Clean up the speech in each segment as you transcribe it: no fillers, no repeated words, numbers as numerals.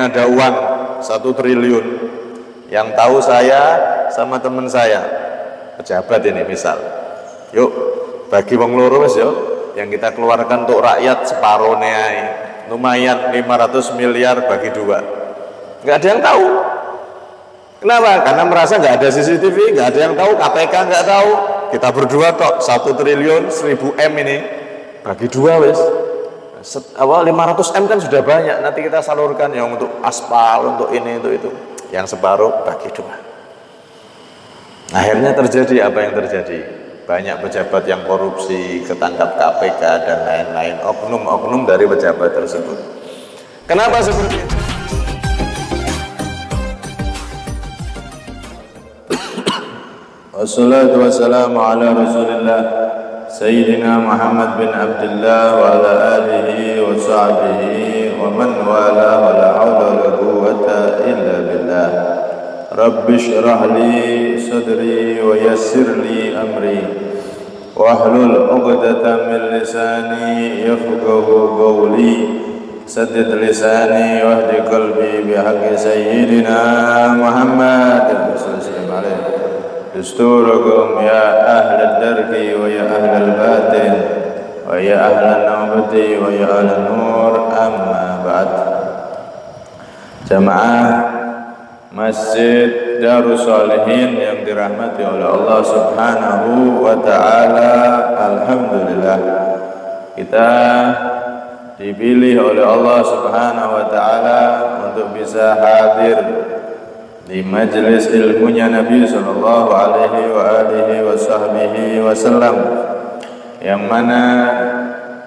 penting ada uang 1 triliun. Yang tahu saya sama teman saya, pejabat ini misal. Yuk bagi wong loro wis yo, yang kita keluarkan untuk rakyat separuhnya ae. Lumayan 500 miliar bagi 2. Nggak ada yang tahu. Kenapa? Karena merasa nggak ada CCTV, nggak ada yang tahu, KPK nggak tahu. Kita berdua kok 1 triliun 1000 M ini bagi 2 wis. Awal 500 M kan sudah banyak, nanti kita salurkan yang untuk aspal, untuk ini, untuk itu. Yang separuh bagi 2. Akhirnya terjadi apa yang terjadi? Banyak pejabat yang korupsi, ketangkap KPK dan lain-lain, oknum-oknum dari pejabat tersebut. Kenapa seperti itu? Wassalatu wassalamu ala Rasulillah Sayyidina Muhammad bin Abdullah wa ala alihi wa sahbihi wa man wala wa la hawla wa la quwwata illa billah. Rabbi shrah li sadri wa yassir li amri wahlul 'uqdatam min lisani yafqahu qawli saddid lisani wahdi qalbi bihaqqi sayyidina Muhammad sallallahu alaihi dusturakum ya ahlal darki wa ya ahlal batin wa ya ahlal nawbati wa ya ahlal nur amma ba'd. Jamaah Masjid Darus Salihin yang dirahmati oleh Allah Subhanahu wa ta'ala, alhamdulillah kita dipilih oleh Allah Subhanahu wa ta'ala untuk bisa hadir di majelis ilmunya Nabi sallallahu alaihi wasallam, yang mana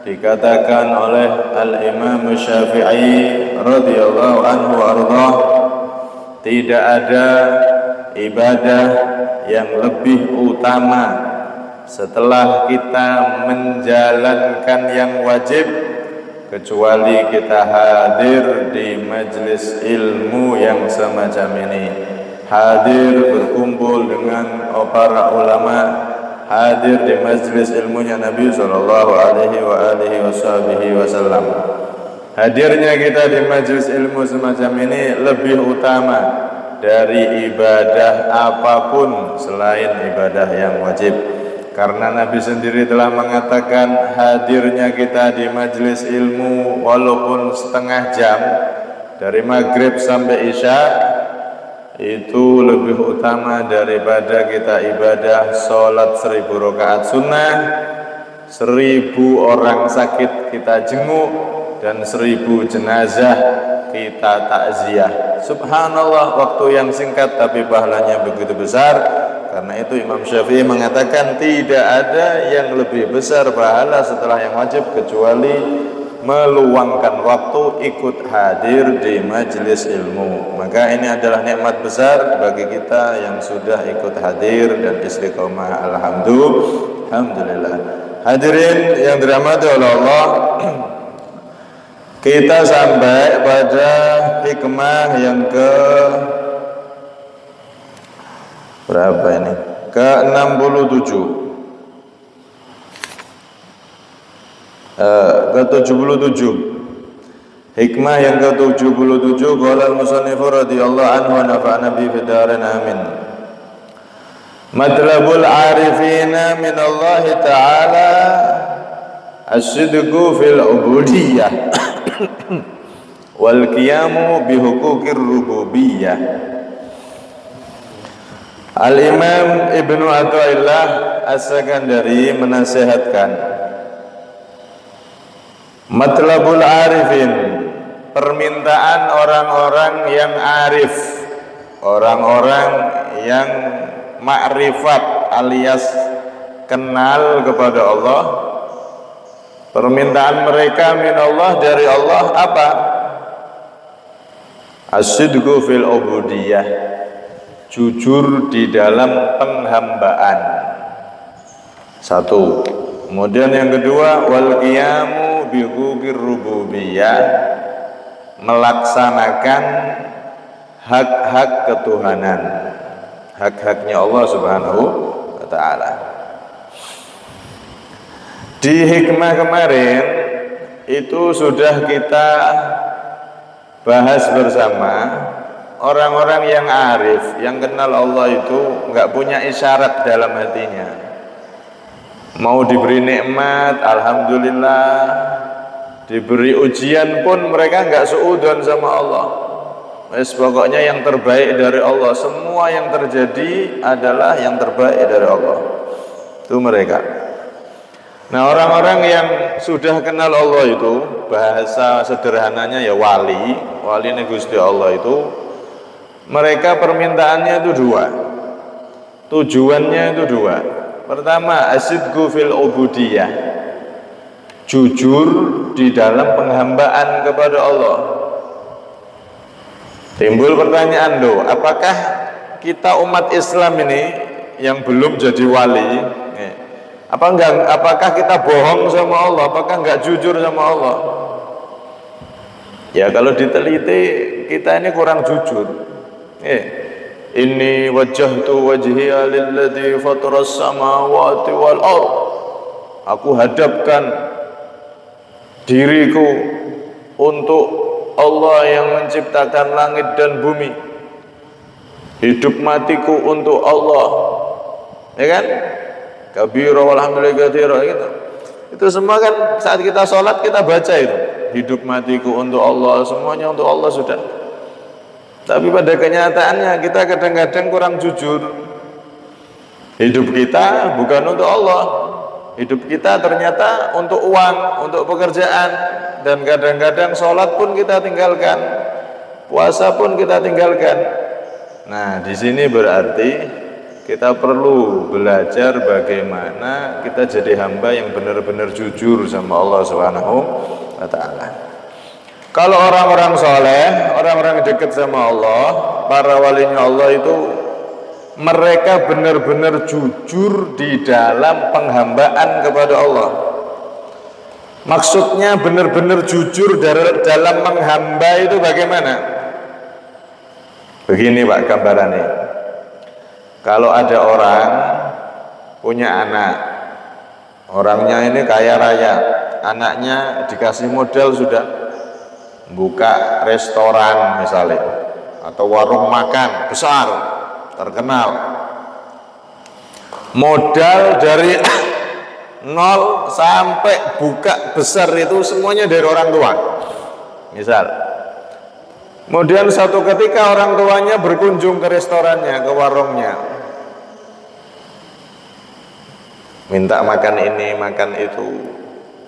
dikatakan oleh Al-Imam Syafi'i radhiyallahu anhu warḍah, tidak ada ibadah yang lebih utama setelah kita menjalankan yang wajib kecuali kita hadir di majelis ilmu yang semacam ini, hadir berkumpul dengan para ulama, hadir di majelis ilmunya Nabi sallallahu alaihi wasallam. Hadirnya kita di majelis ilmu semacam ini lebih utama dari ibadah apapun selain ibadah yang wajib. Karena Nabi sendiri telah mengatakan hadirnya kita di majelis ilmu walaupun setengah jam dari maghrib sampai isya itu lebih utama daripada kita ibadah sholat 1000 rakaat sunnah, 1000 orang sakit kita jenguk, dan 1000 jenazah kita takziah. Subhanallah, waktu yang singkat tapi pahalanya begitu besar. Karena itu Imam Syafi'i mengatakan tidak ada yang lebih besar pahala setelah yang wajib kecuali meluangkan waktu ikut hadir di majelis ilmu. Maka ini adalah nikmat besar bagi kita yang sudah ikut hadir dan istiqomah. Alhamdulillah. Hadirin yang dirahmati oleh Allah, kita sampai pada hikmah yang ke berapa ini? Ke-67. Ke-77. Hikmah yang ke-77, qala al-musannif radhiyallahu anhu wa nafa'ana bi fidarin amin. Matlabul arifina min Allah ta'ala as-sidqu fil ubudiyyah wal qiyamu bi huquqir rububiyyah. Al-Imam Ibnu Athaillah As-Sakandari menasihatkan matlabul arifin, permintaan orang-orang yang arif, orang-orang yang ma'rifat alias kenal kepada Allah. Permintaan mereka min Allah, dari Allah apa? As-sidqu fil ubudiyyah, jujur di dalam penghambaan. Satu. Kemudian yang kedua, wal qiyamu bi huquqir rububiyyah, melaksanakan hak-hak ketuhanan, hak-haknya Allah Subhanahu wa ta'ala. Di hikmah kemarin itu sudah kita bahas bersama orang-orang yang arif, yang kenal Allah itu nggak punya isyarat dalam hatinya. Mau diberi nikmat, alhamdulillah. Diberi ujian pun mereka nggak suudzon sama Allah. Pokoknya yang terbaik dari Allah. Semua yang terjadi adalah yang terbaik dari Allah. Itu mereka. Nah, orang-orang yang sudah kenal Allah itu, bahasa sederhananya ya wali ini Gusti Allah itu, mereka permintaannya itu dua, tujuannya itu dua. Pertama, asidqu fil ubudiyah, jujur di dalam penghambaan kepada Allah. Timbul pertanyaan loh, apakah kita umat Islam ini yang belum jadi wali, apakah kita bohong sama Allah? Apakah enggak jujur sama Allah? Ya kalau diteliti kita ini kurang jujur. Inni wajjahtu wajhiya lilladzi fataras samawati wal ardh. Aku hadapkan diriku untuk Allah yang menciptakan langit dan bumi. Hidup matiku untuk Allah. Ya kan? Kabira walhamdulillah katsira gitu. Itu semua kan saat kita sholat kita baca itu. Hidup matiku untuk Allah, semuanya untuk Allah sudah. Tapi pada kenyataannya kita kadang-kadang kurang jujur. Hidup kita bukan untuk Allah. Hidup kita ternyata untuk uang, untuk pekerjaan. Dan kadang-kadang sholat pun kita tinggalkan, puasa pun kita tinggalkan. Nah, di sini berarti kita perlu belajar bagaimana kita jadi hamba yang benar-benar jujur sama Allah Subhanahu wa ta'ala. Kalau orang-orang soleh, orang-orang dekat sama Allah, para walinya Allah itu mereka benar-benar jujur di dalam penghambaan kepada Allah. Maksudnya benar-benar jujur dalam menghamba itu bagaimana? Begini Pak gambarannya. Kalau ada orang punya anak, orangnya ini kaya raya, anaknya dikasih modal sudah buka restoran misalnya, atau warung makan besar, terkenal. Modal dari nol sampai buka besar itu semuanya dari orang tua. Misal, kemudian satu ketika orang tuanya berkunjung ke restorannya, ke warungnya, minta makan ini, makan itu,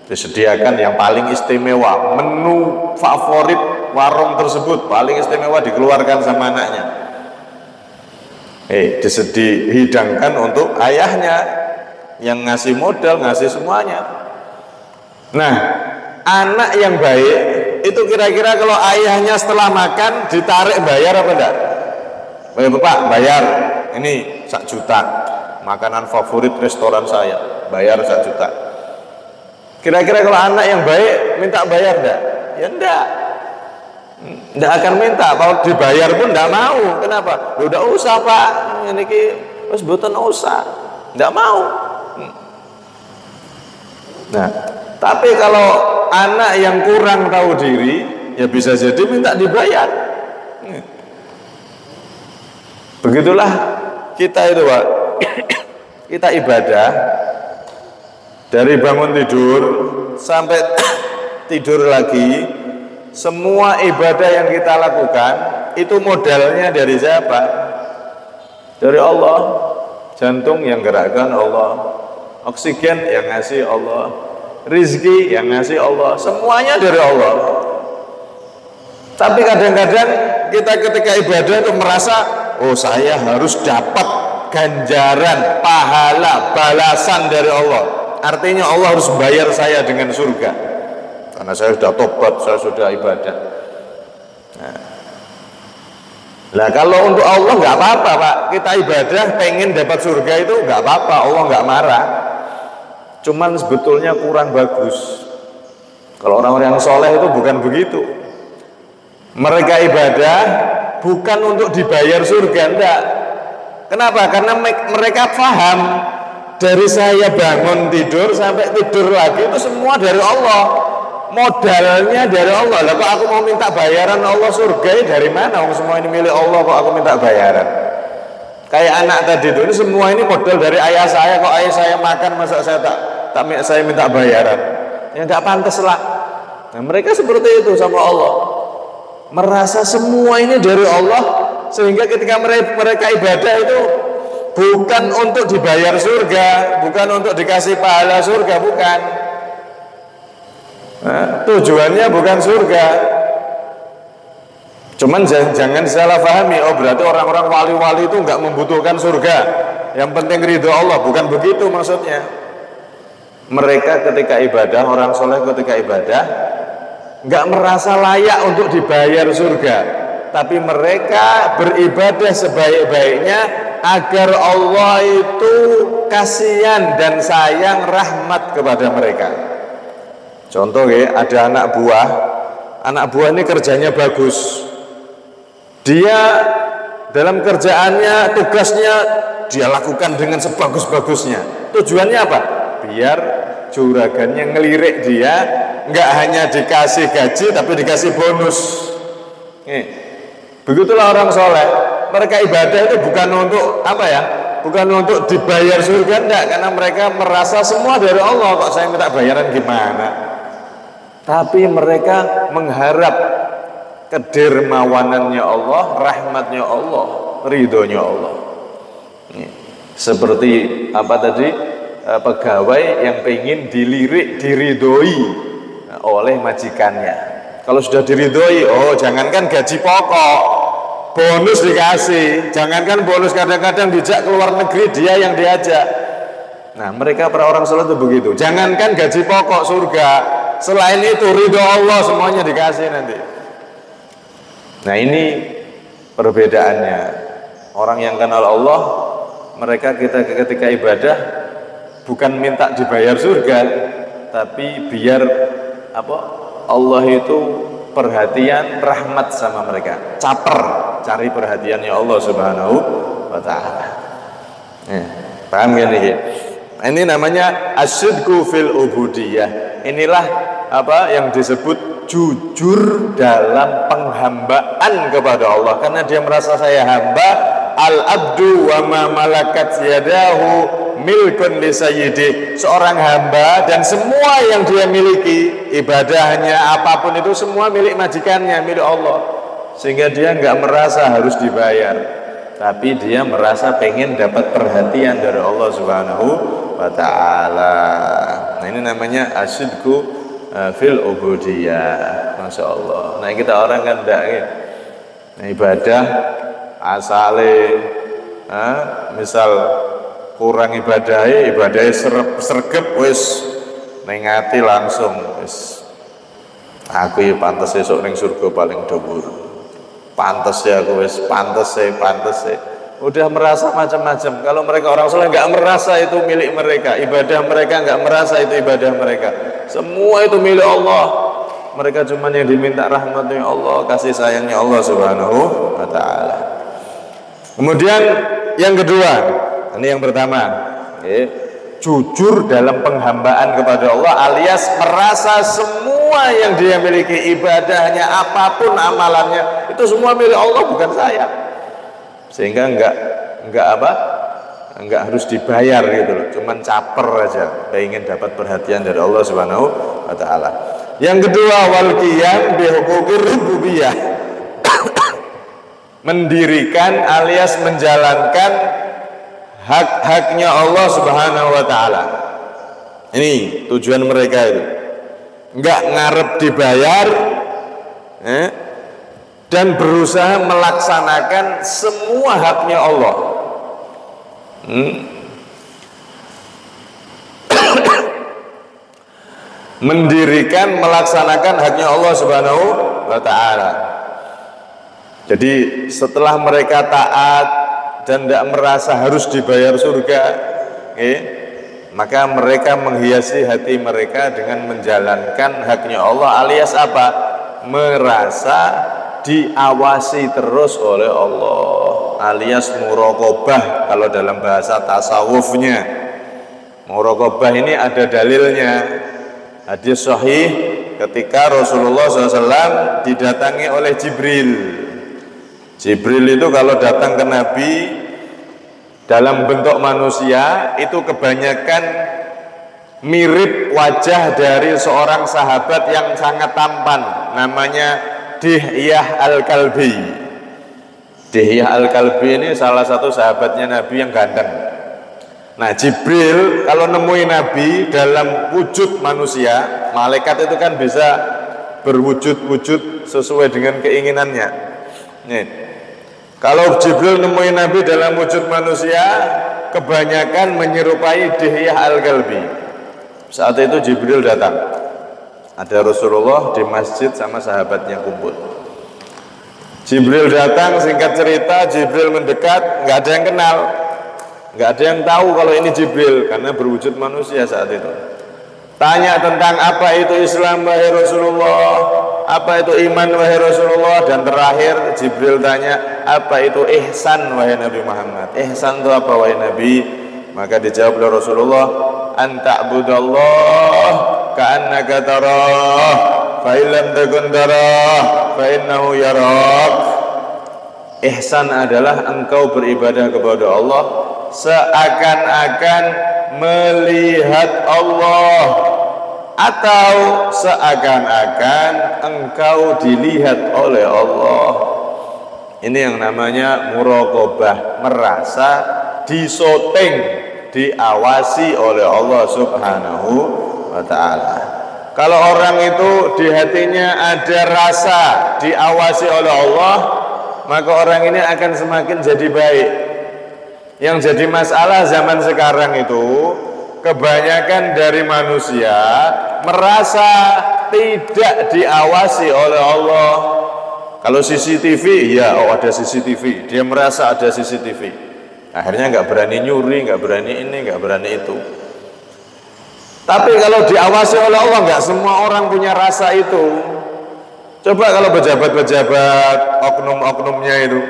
disediakan yang paling istimewa, menu favorit warung tersebut paling istimewa dikeluarkan sama anaknya. Dihidangkan untuk ayahnya yang ngasih modal, ngasih semuanya. Nah, anak yang baik itu kira-kira kalau ayahnya setelah makan ditarik bayar apa enggak? Bapak bayar, ini 1 juta, makanan favorit restoran saya, bayar 1 juta. Kira-kira kalau anak yang baik minta bayar enggak? Ya enggak. Enggak akan minta, kalau dibayar pun enggak mau. Kenapa? Udah usah Pak, ini wis mboten usah. Enggak mau. Nah, tapi kalau anak yang kurang tahu diri, ya bisa jadi minta dibayar. Begitulah kita itu Pak. Kita ibadah dari bangun tidur sampai tidur lagi, semua ibadah yang kita lakukan itu modalnya dari siapa? Dari Allah. Jantung yang gerakkan Allah, oksigen yang ngasih Allah, rizki yang ngasih Allah, semuanya dari Allah. Tapi kadang-kadang kita ketika ibadah itu merasa, oh saya harus dapat ganjaran, pahala, balasan dari Allah. Artinya Allah harus bayar saya dengan surga karena saya sudah tobat, saya sudah ibadah. Nah, kalau untuk Allah nggak apa-apa Pak, kita ibadah pengen dapat surga itu nggak apa-apa, Allah nggak marah. Cuman sebetulnya kurang bagus. Kalau orang-orang yang soleh itu bukan begitu. Mereka ibadah bukan untuk dibayar surga, enggak. Kenapa? Karena mereka paham dari saya bangun tidur sampai tidur lagi itu semua dari Allah. modalnya dari Allah. Lah kok aku mau minta bayaran Allah surga dari mana? Semua ini milik Allah, kok aku minta bayaran? Kayak anak tadi itu, ini semua ini modal dari ayah saya, kok ayah saya makan masa saya minta bayaran? Ya tidak pantas lah. Nah, mereka seperti itu sama Allah, merasa semua ini dari Allah, sehingga ketika mereka ibadah itu bukan untuk dibayar surga, bukan untuk dikasih pahala surga, bukan. Nah, tujuannya bukan surga. Cuman jangan salah pahami, oh berarti orang-orang wali-wali itu nggak membutuhkan surga, yang penting ridho Allah. Bukan begitu maksudnya. Mereka ketika ibadah, orang soleh ketika ibadah nggak merasa layak untuk dibayar surga, tapi mereka beribadah sebaik-baiknya agar Allah itu kasihan dan sayang, rahmat kepada mereka. Contoh ya, ada anak buah ini kerjanya bagus, dia dalam kerjaannya, tugasnya dia lakukan dengan sebagus-bagusnya. Tujuannya apa? Biar juragannya ngelirik dia, nggak hanya dikasih gaji tapi dikasih bonus. Begitulah orang soleh. Mereka ibadah itu bukan untuk apa ya? Bukan untuk dibayar surga, enggak, karena mereka merasa semua dari Allah, kok saya minta bayaran gimana? Tapi mereka mengharap kedermawanannya Allah, rahmatnya Allah, ridhonya Allah. Seperti apa tadi? Pegawai yang pengen dilirik, diridhoi oleh majikannya. Kalau sudah diridhoi, oh jangankan gaji pokok, bonus dikasih. Jangankan bonus, kadang-kadang dijak keluar negeri dia yang diajak. Nah, mereka para orang saleh itu begitu. Jangankan gaji pokok surga, selain itu ridho Allah semuanya dikasih nanti. Nah, ini perbedaannya. Orang yang kenal Allah, mereka ketika ibadah bukan minta dibayar surga, tapi biar apa? Allah itu perhatian, rahmat sama mereka. Caper, cari perhatiannya Allah Subhanahu wa taala. Paham kan ini? Ini namanya asyidqu fil ubudiyah. Inilah apa yang disebut jujur dalam penghambaan kepada Allah, karena dia merasa saya hamba. Al-abdu wa ma malakat yadahu milkun li sayyidi. Seorang hamba dan semua yang dia miliki, ibadahnya apapun itu semua milik majikannya, milik Allah. Sehingga dia nggak merasa harus dibayar, tapi dia merasa pengen dapat perhatian dari Allah Subhanahu wa taala. Nah, ini namanya asyidqu fil ubudiyah. Masya Allah. Nah, kita orang kan enggak ya. Nah, ibadah asale misal kurang ibadahnya sergep wis ning ati langsung wis aku ya pantes esuk ning surga paling dhuwur, pantes ya aku wis pantes udah merasa macam-macam. Kalau mereka orang saleh nggak merasa itu milik mereka, ibadah mereka nggak merasa itu ibadah mereka, semua itu milik Allah. Mereka cuma yang diminta rahmatnya Allah, kasih sayangnya Allah Subhanahu wa taala. Kemudian yang kedua, ini yang pertama, jujur dalam penghambaan kepada Allah, alias merasa semua yang dia miliki, ibadahnya apapun amalannya itu semua milik Allah, bukan saya. Sehingga enggak harus dibayar gitu loh, cuman caper aja, ingin dapat perhatian dari Allah Subhanahu wa taala. Yang kedua, wal qiyam bi huquqir rububiyah. Mendirikan alias menjalankan hak-haknya Allah Subhanahu wa taala. Ini tujuan mereka itu. Enggak ngarep dibayar, dan berusaha melaksanakan semua haknya Allah. Mendirikan, melaksanakan haknya Allah Subhanahu wa taala. Jadi setelah mereka taat dan tidak merasa harus dibayar surga, maka mereka menghiasi hati mereka dengan menjalankan haknya Allah, alias apa? Merasa diawasi terus oleh Allah, alias muraqabah kalau dalam bahasa tasawufnya. Muraqabah ini ada dalilnya. Hadis sahih ketika Rasulullah SAW didatangi oleh Jibril. Jibril itu kalau datang ke Nabi dalam bentuk manusia itu kebanyakan mirip wajah dari seorang sahabat yang sangat tampan, namanya Dihyah Al-Kalbi. Dihyah Al-Kalbi ini salah satu sahabatnya Nabi yang ganteng. Nah, Jibril kalau nemui Nabi dalam wujud manusia, malaikat itu kan bisa berwujud-wujud sesuai dengan keinginannya. Nih, kalau Jibril nemui Nabi dalam wujud manusia, kebanyakan menyerupai Dihyah Al-Kalbi. Saat itu Jibril datang, ada Rasulullah di masjid sama sahabatnya kumpul. Jibril datang, singkat cerita Jibril mendekat, nggak ada yang kenal, nggak ada yang tahu kalau ini Jibril karena berwujud manusia saat itu. Tanya tentang apa itu Islam wahai Rasulullah, apa itu iman wahai Rasulullah, dan terakhir Jibril tanya apa itu ihsan wahai Nabi Muhammad. Ihsan itu apa wahai Nabi? Maka dijawab oleh Rasulullah, anta'budallah ka'annaka tarah fa illam takun tarah fa innahu yarak. Ihsan adalah engkau beribadah kepada Allah seakan-akan melihat Allah, atau seakan-akan engkau dilihat oleh Allah. Ini yang namanya muraqabah, merasa disoting, diawasi oleh Allah Subhanahu wa ta'ala. Kalau orang itu di hatinya ada rasa diawasi oleh Allah, maka orang ini akan semakin jadi baik. Yang jadi masalah zaman sekarang itu, kebanyakan dari manusia merasa tidak diawasi oleh Allah. Kalau CCTV, ya ada CCTV, dia merasa ada CCTV. Akhirnya nggak berani nyuri, nggak berani ini, nggak berani itu. Tapi kalau diawasi oleh Allah, nggak semua orang punya rasa itu. Coba kalau pejabat-pejabat, oknum-oknumnya itu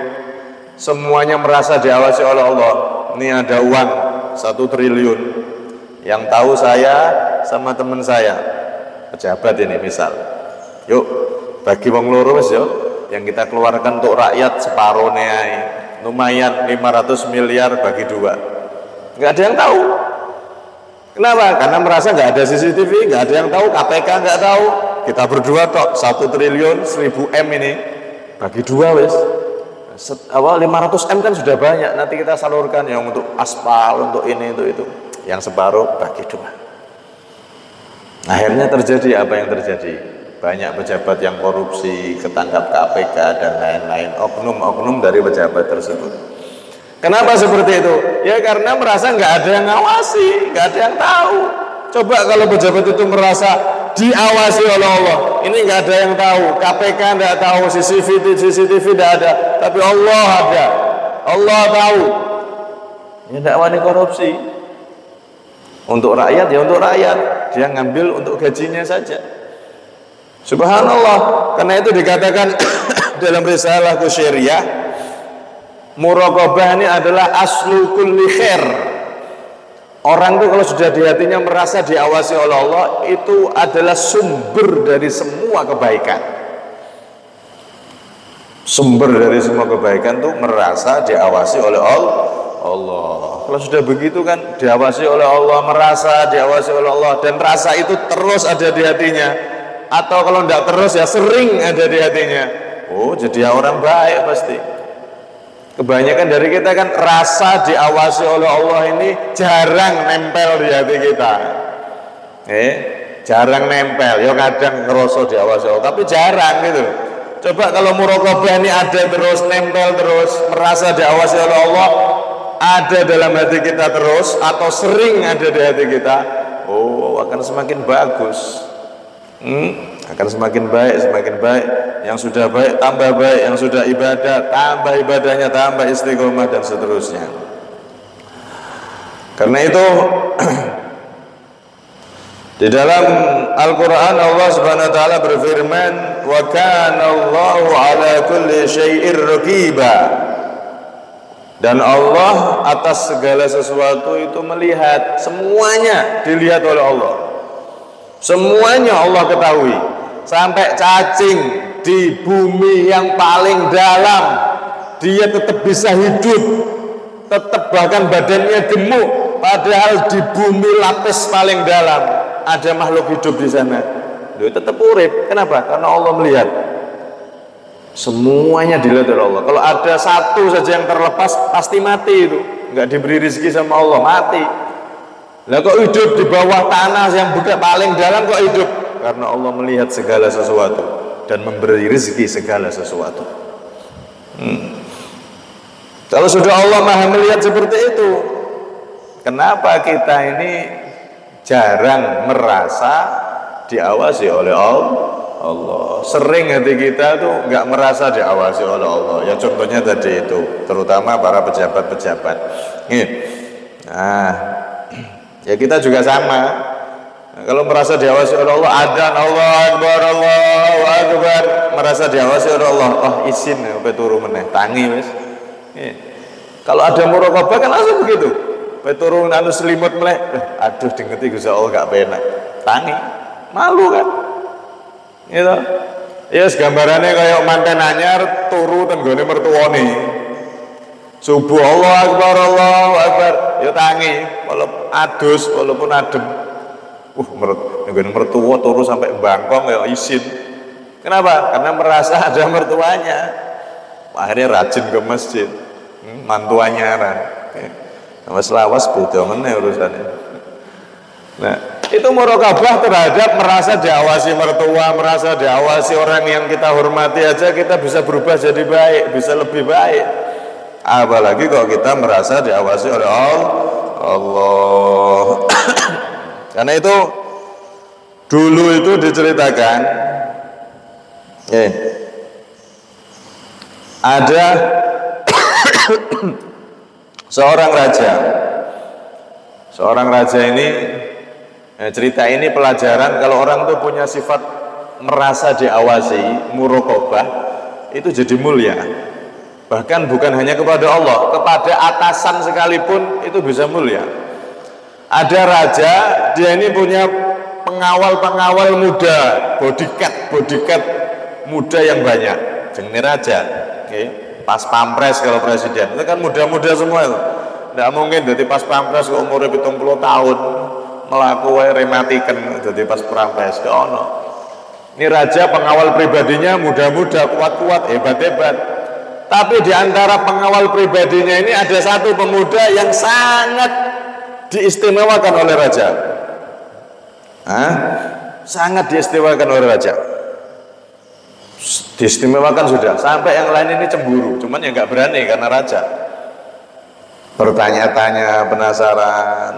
semuanya merasa diawasi oleh Allah. Ini ada uang 1 triliun. Yang tahu saya sama teman saya, pejabat ini misal. Yuk, bagi wong loro wis yo, yang kita keluarkan untuk rakyat separuhnya ae. Lumayan 500 miliar bagi 2. Nggak ada yang tahu. Kenapa? Karena merasa nggak ada CCTV, nggak ada yang tahu, KPK nggak tahu. Kita berdua tok 1 triliun 1000 M ini bagi 2 wis. Awal 500 M kan sudah banyak, nanti kita salurkan yang untuk aspal, untuk ini, untuk itu. Yang separuh bagi 2. Akhirnya terjadi apa yang terjadi? Banyak pejabat yang korupsi, ketangkap KPK dan lain-lain, oknum-oknum dari pejabat tersebut. Kenapa seperti itu? Ya karena merasa nggak ada yang ngawasi, nggak ada yang tahu. Coba kalau pejabat itu merasa diawasi oleh Allah, ini nggak ada yang tahu, KPK nggak tahu, CCTV nggak ada, tapi Allah ada, Allah tahu. Ya tidak wani korupsi. Untuk rakyat ya untuk rakyat, dia ngambil untuk gajinya saja. Subhanallah. Karena itu dikatakan dalam risalah Kusyairiyah, muraqabah ini adalah aslu kulli khair. Orang itu kalau sudah di hatinya merasa diawasi oleh Allah, itu adalah sumber dari semua kebaikan. Sumber dari semua kebaikan itu merasa diawasi oleh Allah. Kalau sudah begitu kan diawasi oleh Allah, merasa diawasi oleh Allah, dan rasa itu terus ada di hatinya. Atau kalau tidak terus ya sering ada di hatinya. Oh, jadi orang baik pasti. Kebanyakan dari kita kan rasa diawasi oleh Allah ini jarang nempel di hati kita. Jarang nempel. Ya kadang ngerasa diawasi Allah, tapi jarang gitu. Coba kalau muraqabah ini ada terus, nempel terus, merasa diawasi oleh Allah, ada dalam hati kita terus atau sering ada di hati kita, oh akan semakin bagus. Akan semakin baik, semakin baik. Yang sudah baik tambah baik, yang sudah ibadah tambah ibadahnya, tambah istiqomah dan seterusnya. Karena itu di dalam Al-Quran Allah Subhanahu Wa Taala berfirman, wa kana Allahu ala kulli syai'ir raqiba. Dan Allah atas segala sesuatu itu melihat, semuanya dilihat oleh Allah. Semuanya Allah ketahui. sampai cacing di bumi yang paling dalam, dia tetap bisa hidup, tetap bahkan badannya gemuk, padahal di bumi lapis paling dalam ada makhluk hidup di sana. Dia tetap urip. Kenapa? Karena Allah melihat. Semuanya dilihat oleh Allah. Kalau ada satu saja yang terlepas, pasti mati itu. Nggak diberi rezeki sama Allah, mati. Lah kok hidup di bawah tanah yang bukan paling dalam kok hidup? Karena Allah melihat segala sesuatu dan memberi rezeki segala sesuatu. Kalau sudah Allah Maha melihat seperti itu, kenapa kita ini jarang merasa diawasi oleh Allah? Sering hati kita tuh nggak merasa diawasi oleh Allah. Ya contohnya tadi itu, terutama para pejabat-pejabat. Nah, ya kita juga sama. Nah, kalau merasa diawasi oleh Allah, adzan Allah Akbar, Allahu Akbar, merasa diawasi oleh Allah, oh izin sampai turu meneh, tangi wis. Kalau ada muraqabah kan langsung begitu. Sampai turu anu selimut meleh, aduh dingeti Gusti Allah gak penak. Tangi, malu kan? Gitu. Ya gambarannya kayak manten anyar turu tenggone mertuane. Subuh Allah Akbar, Allahu Akbar, ya tangi, walaupun adus, walaupun adem. Mertua turu sampai bangkong ya izin. Kenapa? Karena merasa ada mertuanya. Akhirnya rajin ke masjid. Mantu anyaran. Mas lawas beda meneh urusannya. Nah, itu muraqabah terhadap merasa diawasi mertua, merasa diawasi orang yang kita hormati aja kita bisa berubah jadi baik, bisa lebih baik. Apalagi kalau kita merasa diawasi oleh Allah. Karena itu dulu itu diceritakan ada seorang raja ini, cerita ini pelajaran kalau orang tuh punya sifat merasa diawasi, muraqabah, itu jadi mulia. Bahkan bukan hanya kepada Allah, kepada atasan sekalipun itu bisa mulia. Ada raja, dia ini punya pengawal-pengawal muda, bodyguard muda yang banyak. Jenenge raja, pas pampres kalau presiden itu kan muda-muda semua itu. Tidak mungkin jadi pas pampres kok umurnya 70 tahun melakukan rematikan jadi pas pampres ke ono. Ini raja pengawal pribadinya muda-muda, kuat-kuat, hebat-hebat. Tapi di antara pengawal pribadinya ini ada satu pemuda yang sangat diistimewakan oleh raja. Sangat diistimewakan oleh raja. Diistimewakan sudah, sampai yang lain ini cemburu, cuman ya nggak berani karena raja. Bertanya-tanya, penasaran.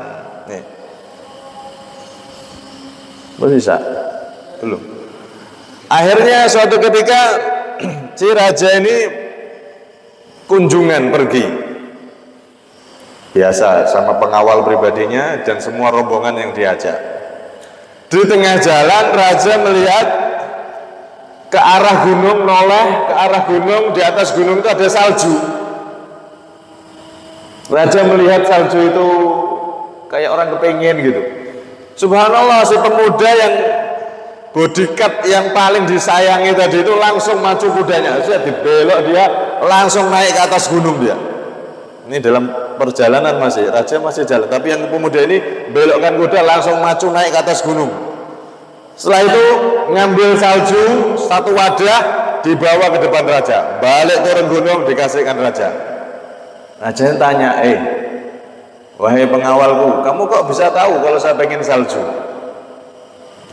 Nih, bisa? Belum. Akhirnya suatu ketika si raja ini kunjungan pergi, biasa sama pengawal pribadinya dan semua rombongan yang diajak. Di tengah jalan raja melihat ke arah gunung, noleh ke arah gunung, di atas gunung itu ada salju. Raja melihat salju itu kayak orang kepingin gitu. Subhanallah, si pemuda yang bodyguard yang paling disayangi tadi itu langsung maju kudanya, saya dibelok dia langsung naik ke atas gunung dia. Ini dalam perjalanan raja masih jalan, tapi yang pemuda ini belokkan kuda langsung maju naik ke atas gunung. Setelah itu ngambil salju satu wadah dibawa ke depan raja, balik turun gunung dikasihkan raja. Raja tanya, wahai pengawalku, kamu kok bisa tahu kalau saya pengen salju?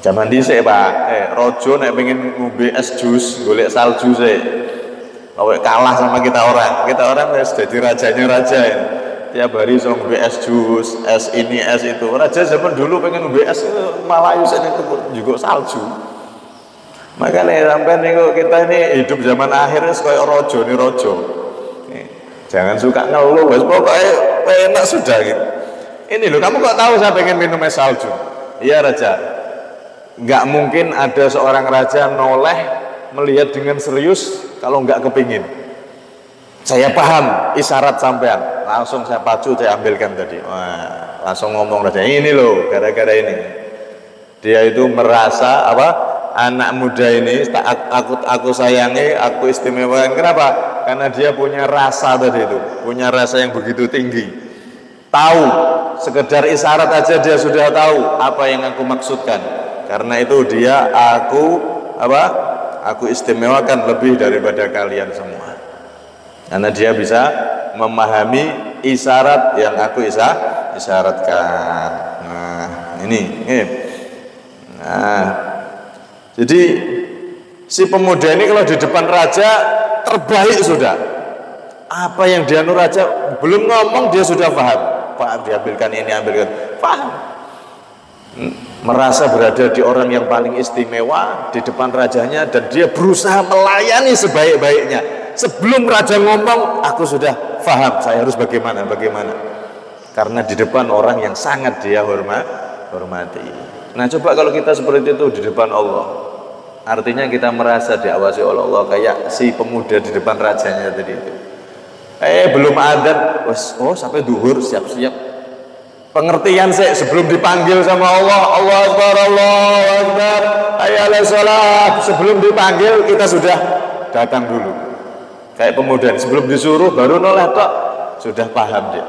Zaman dhisik Pak, rojo nek pengen ngombe es jus, golek salju sih. Awek kalah sama kita orang wis dadi rajanya raja ya. Tiap hari iso ngombe es jus, es ini, es itu. Raja zaman dulu pengen ngombe es malah yo itu juga salju. Makanya sampai niku kita ini hidup zaman akhir wis koyo rojo nih rojo. Jangan suka ngeluh, wis pokoknya enak sudah gitu. Ini loh, kamu kok tahu saya pengen minum es salju? Iya raja. Nggak mungkin ada seorang raja noleh melihat dengan serius kalau nggak kepingin. Saya paham isyarat sampean, langsung saya pacu, saya ambilkan tadi. Wah, langsung ngomong raja, ini loh gara-gara ini dia itu merasa anak muda ini aku sayangi, aku istimewakan. Kenapa? Karena dia punya rasa tadi itu, punya rasa yang begitu tinggi. Tahu, sekedar isyarat aja dia sudah tahu apa yang aku maksudkan. Karena itu dia aku istimewakan lebih daripada kalian semua. Karena dia bisa memahami isyarat yang aku isyaratkan. Nah, ini. Nah, jadi si pemuda ini kalau di depan raja terbaik sudah. Apa yang dia raja belum ngomong dia sudah paham. Pak, diambilkan ini, ambilkan. Paham. Merasa berada di orang yang paling istimewa di depan rajanya dan dia berusaha melayani sebaik-baiknya. Sebelum raja ngomong, aku sudah paham saya harus bagaimana. Karena di depan orang yang sangat dia hormati. Nah, coba kalau kita seperti itu di depan Allah. Artinya kita merasa diawasi oleh Allah kayak si pemuda di depan rajanya tadi itu. Belum adzan, sampai duhur siap-siap. Pengertian sebelum dipanggil sama Allah, Allah Akbar, Allah Akbar, hayya 'alas shalah. Sebelum dipanggil kita sudah datang dulu. Kayak pemuda, sebelum disuruh baru noleh tok, sudah paham dia.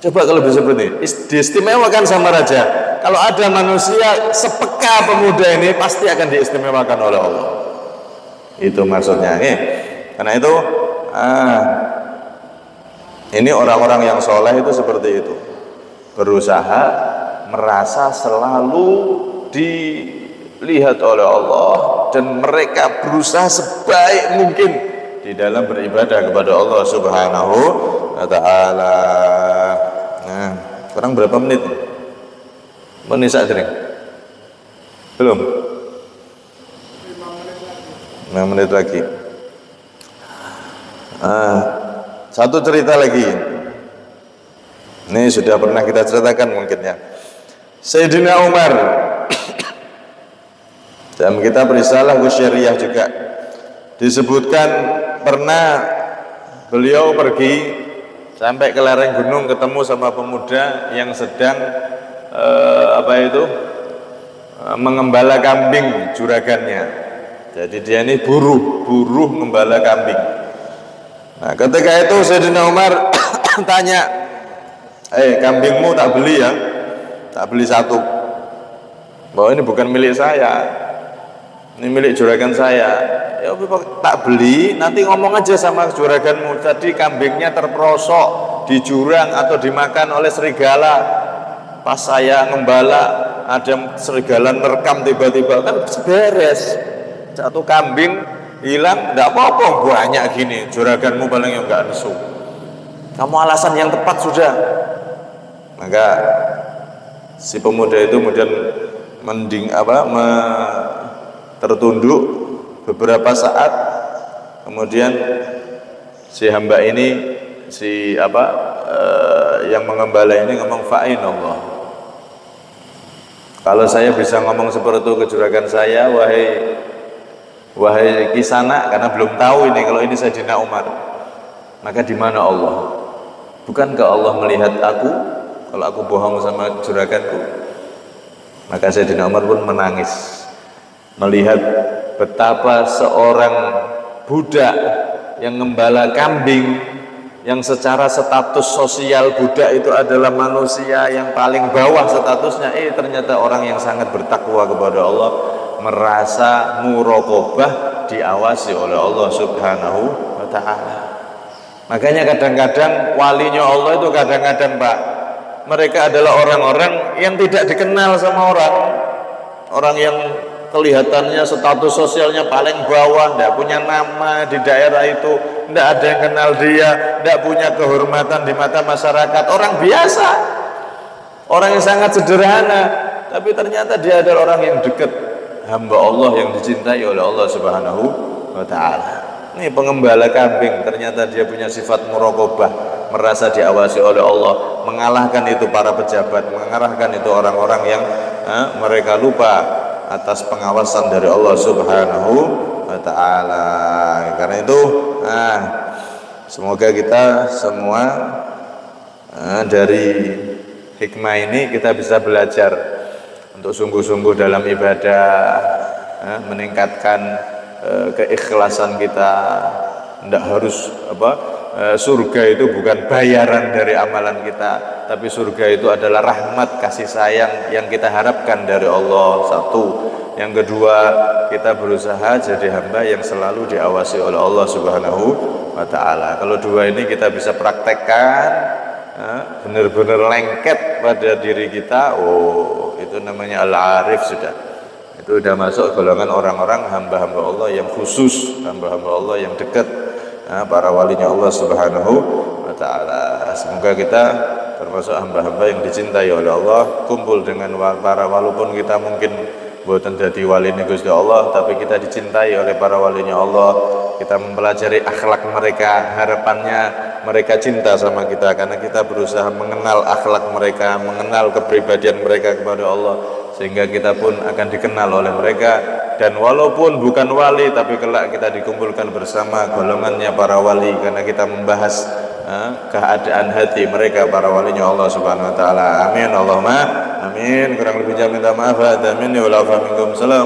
Coba kalau bisa seperti ini, diistimewakan sama raja. Kalau ada manusia sepeka pemuda ini pasti akan diistimewakan oleh Allah. Itu maksudnya. Karena itu ini orang-orang yang soleh itu seperti itu. Berusaha merasa selalu dilihat oleh Allah dan mereka berusaha sebaik mungkin di dalam beribadah kepada Allah Subhanahu wa ta'ala. Nah, sekarang berapa menit? Menit sering? Belum? 5 menit lagi. Satu cerita lagi. Ini sudah pernah kita ceritakan mungkin ya. Sayyidina Umar. Dan kita berisalah Syariah juga. Disebutkan pernah beliau pergi sampai ke lereng gunung ketemu sama pemuda yang sedang mengembala kambing juragannya. Jadi dia ini buruh mengembala kambing. Nah, ketika itu Sayyidina Umar tanya, kambingmu tak beli ya? Tak beli satu. Bahwa ini bukan milik saya, ini milik juragan saya. Ya tak beli, nanti ngomong aja sama juraganmu, tadi kambingnya terperosok di jurang atau dimakan oleh serigala. Pas saya ngembala ada serigala nerekam tiba-tiba, kan beres. Satu kambing hilang, enggak apa-apa, banyak gini, juraganmu paling yang enggak nesu. Kamu alasan yang tepat sudah. Maka si pemuda itu kemudian tertunduk beberapa saat, kemudian si hamba ini yang mengembala ini ngomong fa'in Allah. Kalau saya bisa ngomong seperti itu ke juragan saya, wahai Kisana, karena belum tahu ini kalau ini Sayyidina Umar, maka di mana Allah? Bukankah Allah melihat aku kalau aku bohong sama juraganku? Maka Sayyidina Umar pun menangis melihat betapa seorang budak yang ngembala kambing, yang secara status sosial budak itu adalah manusia yang paling bawah statusnya, ternyata orang yang sangat bertakwa kepada Allah, merasa muraqabah diawasi oleh Allah Subhanahu wa ta'ala. Makanya kadang-kadang walinya Allah itu kadang-kadang Pak, mereka adalah orang-orang yang tidak dikenal sama orang yang kelihatannya status sosialnya paling bawah, tidak punya nama di daerah itu, tidak ada yang kenal dia, tidak punya kehormatan di mata masyarakat, orang biasa, orang yang sangat sederhana, tapi ternyata dia adalah orang yang dekat, hamba Allah yang dicintai oleh Allah Subhanahu wa ta'ala. Ini pengembala kambing, ternyata dia punya sifat muraqabah, merasa diawasi oleh Allah, mengalahkan itu para pejabat, mengalahkan itu orang-orang yang mereka lupa atas pengawasan dari Allah Subhanahu wa ta'ala. Karena itu semoga kita semua dari hikmah ini kita bisa belajar untuk sungguh-sungguh dalam ibadah, meningkatkan keikhlasan kita. Tidak harus surga itu bukan bayaran dari amalan kita, tapi surga itu adalah rahmat kasih sayang yang kita harapkan dari Allah. Satu. Yang kedua, kita berusaha jadi hamba yang selalu diawasi oleh Allah Subhanahu wa ta'ala. Kalau dua ini kita bisa praktekkan, benar-benar lengket pada diri kita, itu namanya al-arif sudah. Itu sudah masuk golongan orang-orang hamba-hamba Allah yang khusus, hamba-hamba Allah yang dekat, para walinya Allah Subhanahu wa ta'ala. Semoga kita termasuk hamba-hamba yang dicintai oleh Allah, kumpul dengan para, walaupun kita mungkin buatan jadi wali Gusti Allah, tapi kita dicintai oleh para walinya Allah. Kita mempelajari akhlak mereka, harapannya mereka cinta sama kita, karena kita berusaha mengenal akhlak mereka, mengenal kepribadian mereka kepada Allah, sehingga kita pun akan dikenal oleh mereka. Dan walaupun bukan wali, tapi kelak kita dikumpulkan bersama golongannya para wali, karena kita membahas keadaan hati mereka, para walinya Allah Subhanahu wa ta'ala. Amin Allahumma amin. Kurang lebih minta maaf. Amin. Wa minkum salam.